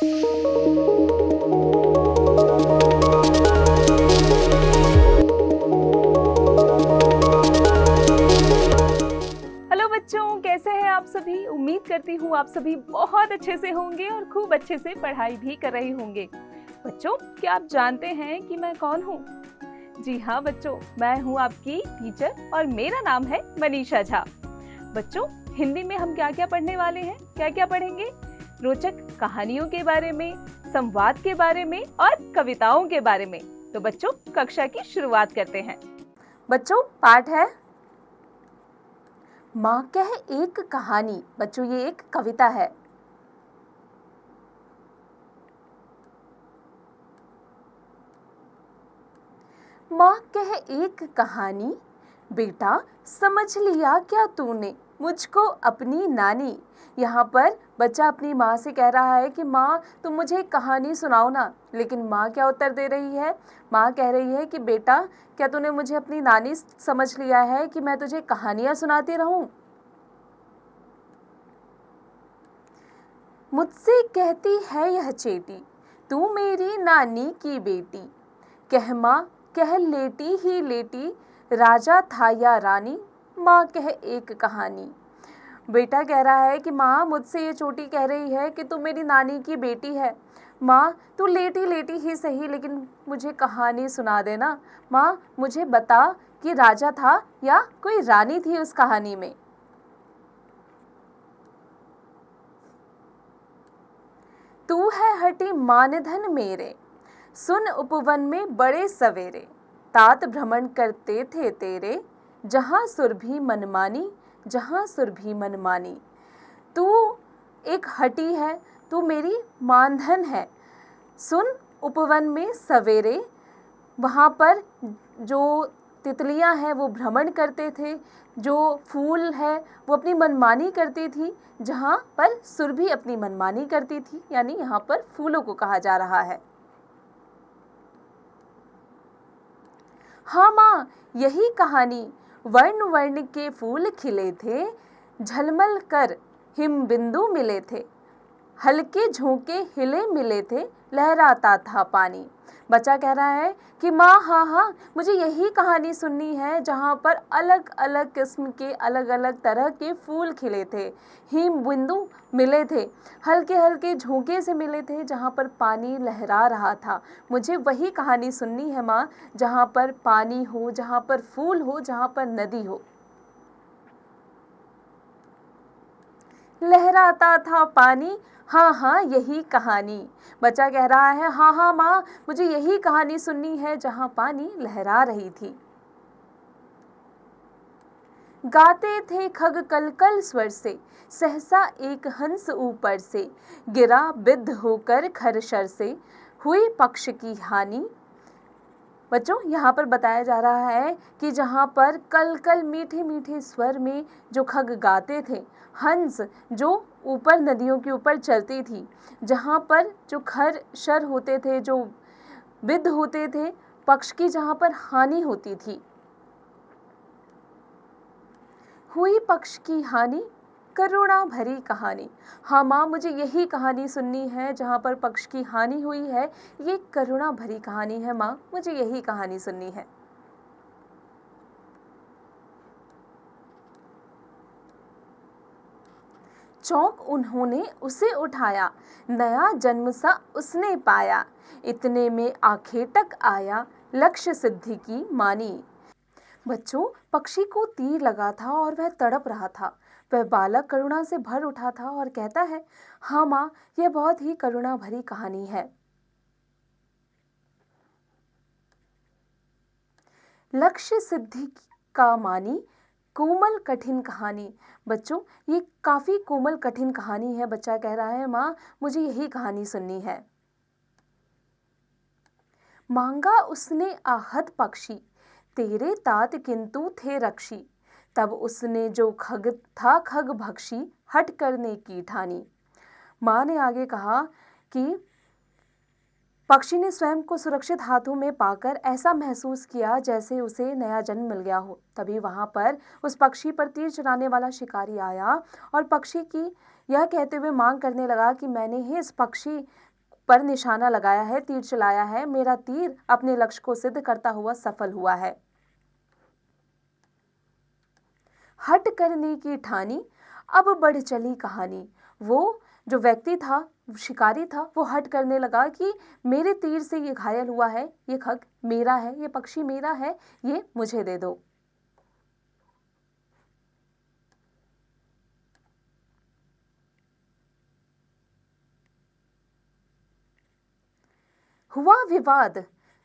Hello बच्चों, कैसे हैं आप सभी। उम्मीद करती हूँ आप सभी बहुत अच्छे से होंगे और खूब अच्छे से पढ़ाई भी कर रहे होंगे। बच्चों, क्या आप जानते हैं कि मैं कौन हूँ? जी हाँ बच्चों, मैं हूँ आपकी टीचर और मेरा नाम है मनीषा झा। बच्चों, हिंदी में हम क्या क्या पढ़ने वाले हैं? क्या क्या पढ़ेंगे? रोचक कहानियों के बारे में, संवाद के बारे में और कविताओं के बारे में। तो बच्चों, कक्षा की शुरुआत करते हैं। बच्चों, पाठ है माँ कह एक कहानी। बच्चों, ये एक कविता है। माँ कह एक कहानी, बेटा समझ लिया क्या तूने मुझको अपनी नानी। यहाँ पर बच्चा अपनी माँ से कह रहा है कि माँ तुम मुझे एक कहानी सुनाओ ना। लेकिन माँ क्या उत्तर दे रही है? माँ कह रही है कि बेटा क्या तूने मुझे अपनी नानी समझ लिया है कि मैं तुझे कहानियाँ सुनाती रहूं? मुझसे कहती है यह चेटी, तू मेरी नानी की बेटी। कह माँ कह लेटी ही लेटी, राजा था या रानी। माँ कह एक कहानी। बेटा कह रहा है कि माँ मुझसे ये चोटी कह रही है कि तू मेरी नानी की बेटी है। माँ तू लेटी लेटी ही सही, लेकिन मुझे कहानी सुना देना। माँ मुझे बता कि राजा था या कोई रानी थी उस कहानी में। तू है हटी मानधन मेरे, सुन उपवन में बड़े सवेरे। तात भ्रमण करते थे तेरे, जहाँ सुरभि मनमानी, जहाँ सुरभि मनमानी। तू एक हटी है, तू मेरी मानधन है। सुन उपवन में सवेरे, वहाँ पर जो तितलियाँ हैं वो भ्रमण करते थे, जो फूल है वो अपनी मनमानी करती थी, जहाँ पर सुरभि अपनी मनमानी करती थी। यानी यहाँ पर फूलों को कहा जा रहा है। हाँ माँ, यही कहानी। वर्ण वर्ण के फूल खिले थे, झलमल कर हिम बिंदु मिले थे। हल्के झोंके हिले मिले थे, लहराता था पानी। बच्चा कह रहा है कि माँ हाँ हाँ, मुझे यही कहानी सुननी है जहाँ पर अलग अलग किस्म के अलग अलग तरह के फूल खिले थे, हिम बिंदु मिले थे, हल्के हल्के झोंके से मिले थे, जहाँ पर पानी लहरा रहा था। मुझे वही कहानी सुननी है माँ, जहाँ पर पानी हो, जहाँ पर फूल हो, जहाँ पर नदी हो। लहराता था पानी, हाँ हाँ यही कहानी। बच्चा कह रहा है हाँ हाँ माँ, मुझे यही कहानी सुननी है जहाँ पानी लहरा रही थी। गाते थे खग कलकल स्वर से, सहसा एक हंस ऊपर से। गिरा बिद्ध होकर खरशर से, हुई पक्ष की हानि। बच्चों, यहाँ पर बताया जा रहा है कि जहाँ पर कल कल मीठे मीठे स्वर में जो खग गाते थे, हंस जो ऊपर नदियों के ऊपर चलती थी, जहाँ पर जो खर शर होते थे, जो विद्ध होते थे, पक्ष की जहाँ पर हानि होती थी। हुई पक्ष की हानि, करुणा भरी कहानी। हाँ माँ, मुझे यही कहानी सुननी है जहाँ पर पक्ष की हानि हुई है। ये करुणा भरी कहानी है माँ, मुझे यही कहानी सुननी है। चौंक उन्होंने उसे उठाया, नया जन्म सा उसने पाया। इतने में आखेटक आया, लक्ष्य सिद्धि की मानी। बच्चों, पक्षी को तीर लगा था और वह तड़प रहा था। वह बालक करुणा से भर उठा था और कहता है, हाँ माँ, यह बहुत ही करुणा भरी कहानी है। लक्ष्य सिद्धि का मानी, कोमल कठिन कहानी। बच्चों, ये काफी कोमल कठिन कहानी है। बच्चा कह रहा है माँ, मुझे यही कहानी सुननी है। मांगा उसने आहत पक्षी, तेरे तात किंतु थे रक्षी। तब उसने जो खग था खग भक्षी, हट करने की ठानी। माँ ने आगे कहा कि पक्षी ने स्वयं को सुरक्षित हाथों में पाकर ऐसा महसूस किया जैसे उसे नया जन्म मिल गया हो। तभी वहां पर उस पक्षी पर तीर चलाने वाला शिकारी आया और पक्षी की यह कहते हुए मांग करने लगा कि मैंने ही इस पक्षी पर निशाना लगाया है, तीर चलाया है, मेरा तीर अपने लक्ष्य को सिद्ध करता हुआ सफल हुआ है। हट करने की ठानी, अब बढ़ चली कहानी। वो जो व्यक्ति था, शिकारी था, वो हट करने लगा कि मेरे तीर से ये घायल हुआ है, ये खग मेरा है, ये पक्षी मेरा है, ये मुझे दे दो। हुआ विवाद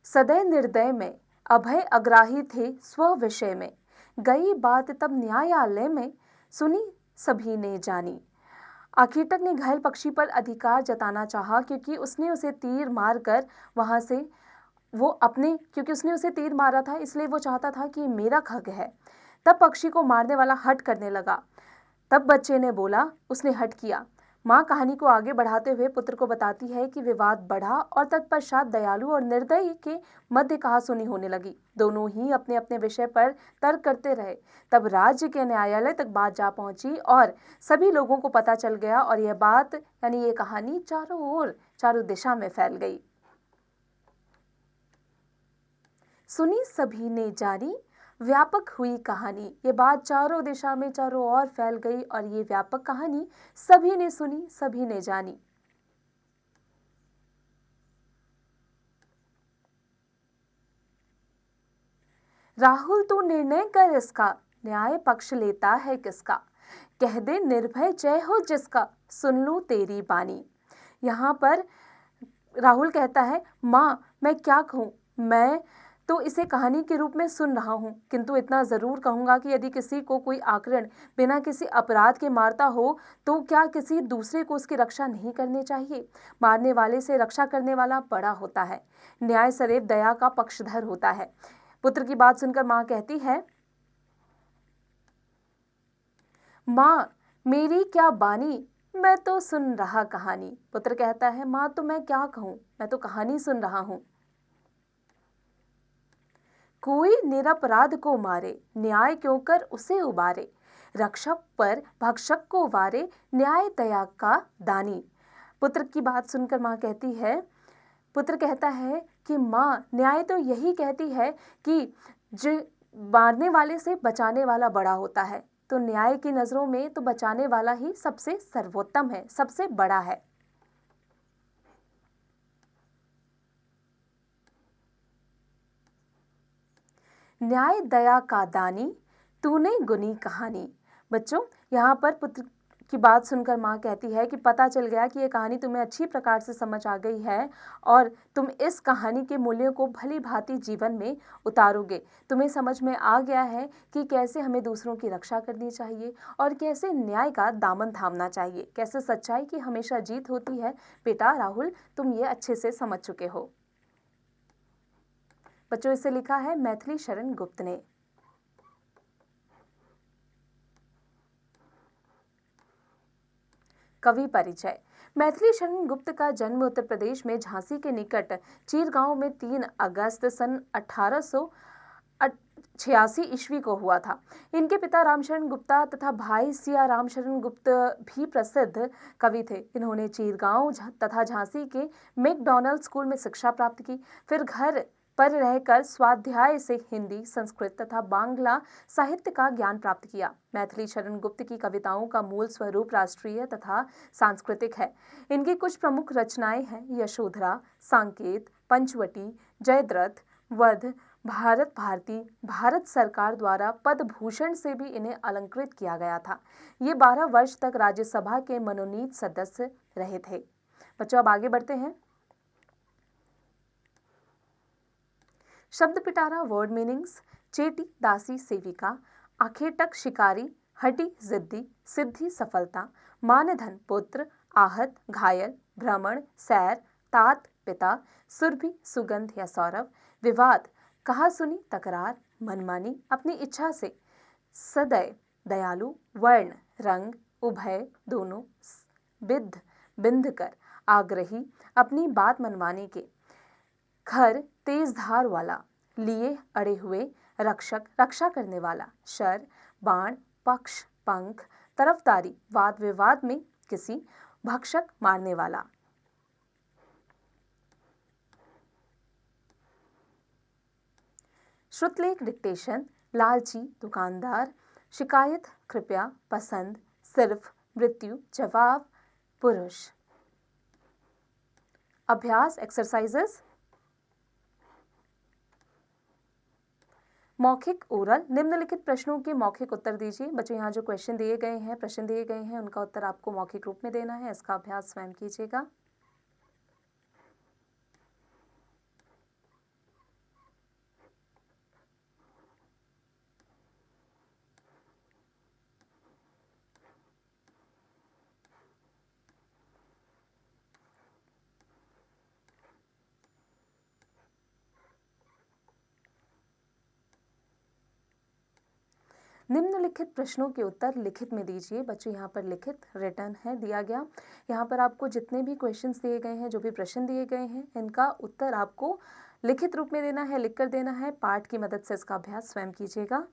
सदै निर्दय में, अभय अग्राही थे स्व विषय में। गई बात तब न्यायालय में, सुनी सभी ने जानी। आखेटक ने घायल पक्षी पर अधिकार जताना चाहा, क्योंकि उसने उसे तीर मारकर वहां से क्योंकि उसने उसे तीर मारा था, इसलिए वो चाहता था कि मेरा खग है। तब पक्षी को मारने वाला हट करने लगा। तब बच्चे ने बोला, उसने हट किया। माँ कहानी को आगे बढ़ाते हुए पुत्र को बताती है कि विवाद बढ़ा और तत्पश्चात दयालु और निर्दयी के मध्य कहासुनी होने लगी। दोनों ही अपने अपने विषय पर तर्क करते रहे। तब राज्य के न्यायालय तक बात जा पहुंची और सभी लोगों को पता चल गया, और यह बात यानी ये कहानी चारों दिशा में फैल गई। सुनी सभी ने जानी, व्यापक हुई कहानी। ये बात चारों दिशा में चारों ओर फैल गई और ये व्यापक कहानी सभी ने सुनी, सभी ने जानी। राहुल तू निर्णय कर इसका, न्याय पक्ष लेता है किसका। कह दे निर्भय जय हो जिसका, सुन लूं तेरी बानी। यहाँ पर राहुल कहता है, माँ मैं क्या कहूँ, मैं तो इसे कहानी के रूप में सुन रहा हूँ, किंतु इतना जरूर कहूंगा कि यदि किसी को कोई आक्रण बिना किसी अपराध के मारता हो तो क्या किसी दूसरे को उसकी रक्षा नहीं करनी चाहिए। मारने वाले से रक्षा करने वाला बड़ा होता है। न्याय सदैव दया का पक्षधर होता है। पुत्र की बात सुनकर माँ कहती है, माँ मेरी क्या बानी, मैं तो सुन रहा कहानी। पुत्र कहता है, माँ तो मैं क्या कहूँ, मैं तो कहानी सुन रहा हूँ। कोई निरपराध को मारे, न्याय क्यों कर उसे उबारे। रक्षक पर भक्षक को वारे, न्याय दया का दानी। पुत्र की बात सुनकर माँ कहती है, पुत्र कहता है कि माँ न्याय तो यही कहती है कि जो मारने वाले से बचाने वाला बड़ा होता है, तो न्याय की नजरों में तो बचाने वाला ही सबसे सर्वोत्तम है, सबसे बड़ा है। न्याय दया का दानी, तूने गुनी कहानी। बच्चों, यहाँ पर पुत्र की बात सुनकर माँ कहती है कि पता चल गया कि ये कहानी तुम्हें अच्छी प्रकार से समझ आ गई है और तुम इस कहानी के मूल्यों को भली भांति जीवन में उतारोगे। तुम्हें समझ में आ गया है कि कैसे हमें दूसरों की रक्षा करनी चाहिए और कैसे न्याय का दामन थामना चाहिए, कैसे सच्चाई की हमेशा जीत होती है। बेटा राहुल, तुम ये अच्छे से समझ चुके हो। बच्चों, इसे लिखा है मैथिली शरण गुप्त ने। कवि परिचय। मैथिली शरण गुप्त का जन्म उत्तर प्रदेश में झांसी के निकट चीरगांव में 3 अगस्त सन 1886 ईस्वी को हुआ था। इनके पिता रामशरण गुप्ता तथा भाई सिया रामशरण गुप्त भी प्रसिद्ध कवि थे। इन्होंने चीरगांव तथा झांसी के मैकडॉनल्ड स्कूल में शिक्षा प्राप्त की। फिर घर पर रहकर स्वाध्याय से हिंदी, संस्कृत तथा बांग्ला साहित्य का ज्ञान प्राप्त किया। मैथिली शरण गुप्त की कविताओं का मूल स्वरूप राष्ट्रीय तथा सांस्कृतिक है। इनकी कुछ प्रमुख रचनाएं हैं यशोधरा, सांकेत, पंचवटी, जयद्रथ, वध, भारत भारती। भारत सरकार द्वारा पद्म भूषण से भी इन्हें अलंकृत किया गया था। ये 12 वर्ष तक राज्यसभा के मनोनीत सदस्य रहे थे। बच्चों, अब आगे बढ़ते हैं। शब्द पिटारा वर्ड मीनिंग्स। चेटी दासी सेविका, आखेटक शिकारी, हटी जिद्दी, सिद्धि सफलता, मानधन पुत्र, आहत घायल, भ्रमण सैर, तात पिता, सुरभि सुगंध या सौरभ, विवाद कहासुनी तकरार, मनमानी अपनी इच्छा से, सदैव दयालु, वर्ण रंग, उभय दोनों, बिद्ध बिंध कर, आग्रही अपनी बात मनवाने के, खर तेज धार वाला, लिए अड़े हुए, रक्षक रक्षा करने वाला, शर बाण, पक्ष पंख, तरफदारी वाद विवाद में किसी, भक्षक मारने वाला। श्रुतलेख डिक्टेशन, लालची दुकानदार, शिकायत कृपया, पसंद सिर्फ, मृत्यु जवाब, पुरुष। अभ्यास एक्सरसाइजेस। मौखिक ओरल, निम्नलिखित प्रश्नों के मौखिक उत्तर दीजिए। बच्चों यहाँ जो क्वेश्चन दिए गए हैं, प्रश्न दिए गए हैं, उनका उत्तर आपको मौखिक रूप में देना है। इसका अभ्यास स्वयं कीजिएगा। निम्नलिखित प्रश्नों के उत्तर लिखित में दीजिए। बच्चों यहाँ पर लिखित रिटर्न है दिया गया। यहाँ पर आपको जितने भी क्वेश्चंस दिए गए हैं, जो भी प्रश्न दिए गए हैं, इनका उत्तर आपको लिखित रूप में देना है, लिखकर देना है। पाठ की मदद से इसका अभ्यास स्वयं कीजिएगा।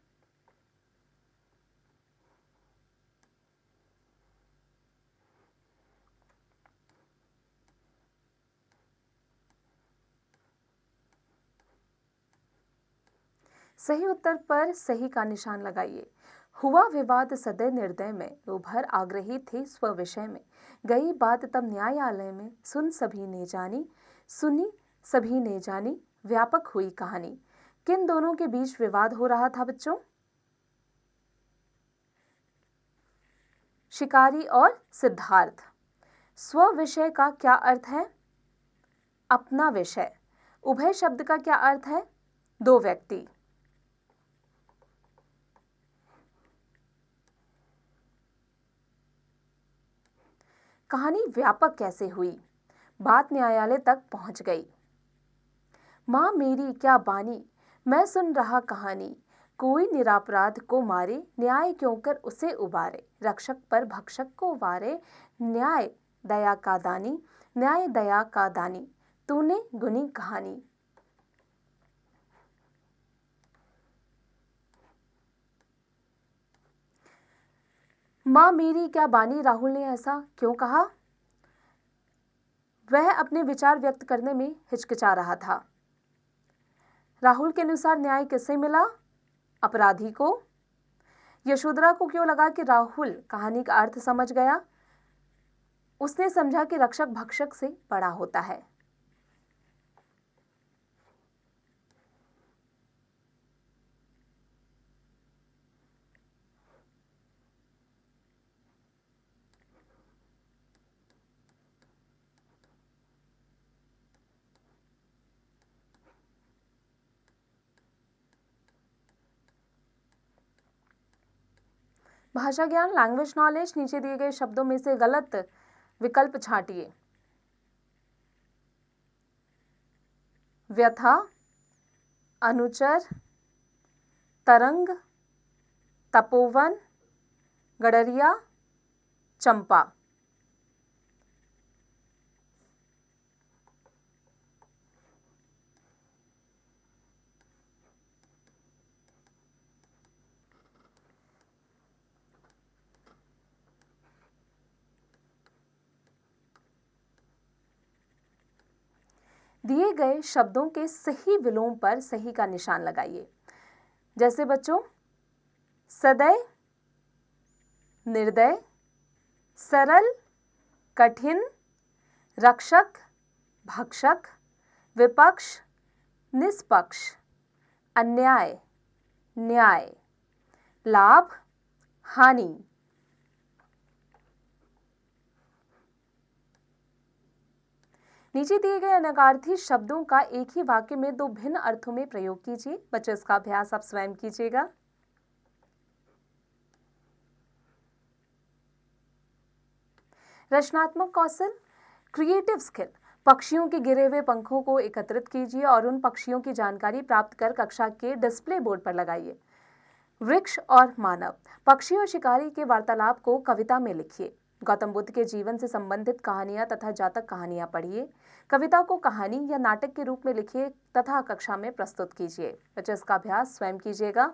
सही उत्तर पर सही का निशान लगाइए। हुआ विवाद सदय निर्दय में, उभर आग्रही थे स्व विषय में, गई बात तब न्यायालय में, सुन सभी ने जानी, सुनी सभी ने जानी, व्यापक हुई कहानी। किन दोनों के बीच विवाद हो रहा था बच्चों? शिकारी और सिद्धार्थ। स्व विषय का क्या अर्थ है? अपना विषय। उभय शब्द का क्या अर्थ है? दो व्यक्ति। कहानी व्यापक कैसे हुई? बात न्यायालय तक पहुंच गई। मां मेरी क्या बानी, मैं सुन रहा कहानी, कोई निरापराध को मारे, न्याय क्यों कर उसे उबारे, रक्षक पर भक्षक को वारे, न्याय दया का दानी, न्याय दया का दानी, तूने गुनी कहानी। मां मेरी क्या बानी, राहुल ने ऐसा क्यों कहा? वह अपने विचार व्यक्त करने में हिचकिचा रहा था। राहुल के अनुसार न्याय किसे मिला? अपराधी को। यशोधरा को क्यों लगा कि राहुल कहानी का अर्थ समझ गया? उसने समझा कि रक्षक भक्षक से बड़ा होता है। भाषा ज्ञान, लैंग्वेज नॉलेज। नीचे दिए गए शब्दों में से गलत विकल्प छांटिए। व्यथा, अनुचर, तरंग, तपोवन, गडरिया, चंपा। दिए गए शब्दों के सही विलोम पर सही का निशान लगाइए। जैसे बच्चों, सदय, निर्दय, सरल, कठिन, रक्षक, भक्षक, विपक्ष, निष्पक्ष, अन्याय, न्याय, लाभ, हानि। नीचे दिए गए अनर्गळार्थी शब्दों का एक ही वाक्य में दो भिन्न अर्थों में प्रयोग कीजिए। बच्चों, इसका अभ्यास आप स्वयं कीजिएगा। रचनात्मक कौशल, क्रिएटिव स्किल। पक्षियों के गिरे हुए पंखों को एकत्रित कीजिए और उन पक्षियों की जानकारी प्राप्त कर कक्षा के डिस्प्ले बोर्ड पर लगाइए। वृक्ष और मानव, पक्षी और शिकारी के वार्तालाप को कविता में लिखिए। गौतम बुद्ध के जीवन से संबंधित कहानियां तथा जातक कहानियां पढ़िए। कविता को कहानी या नाटक के रूप में लिखिए तथा कक्षा में प्रस्तुत कीजिए। बच्चों, इसका अभ्यास स्वयं कीजिएगा।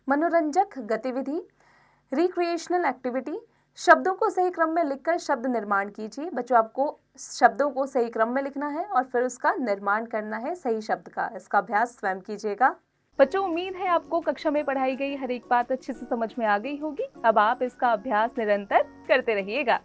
मनोरंजक गतिविधि, रिक्रिएशनल एक्टिविटी। शब्दों को सही क्रम में लिखकर शब्द निर्माण कीजिए। बच्चों, आपको शब्दों को सही क्रम में लिखना है और फिर उसका निर्माण करना है सही शब्द का। इसका अभ्यास स्वयं कीजिएगा। बच्चों, उम्मीद है आपको कक्षा में पढ़ाई गई हर एक बात अच्छे से समझ में आ गई होगी। अब आप इसका अभ्यास निरंतर करते रहिएगा।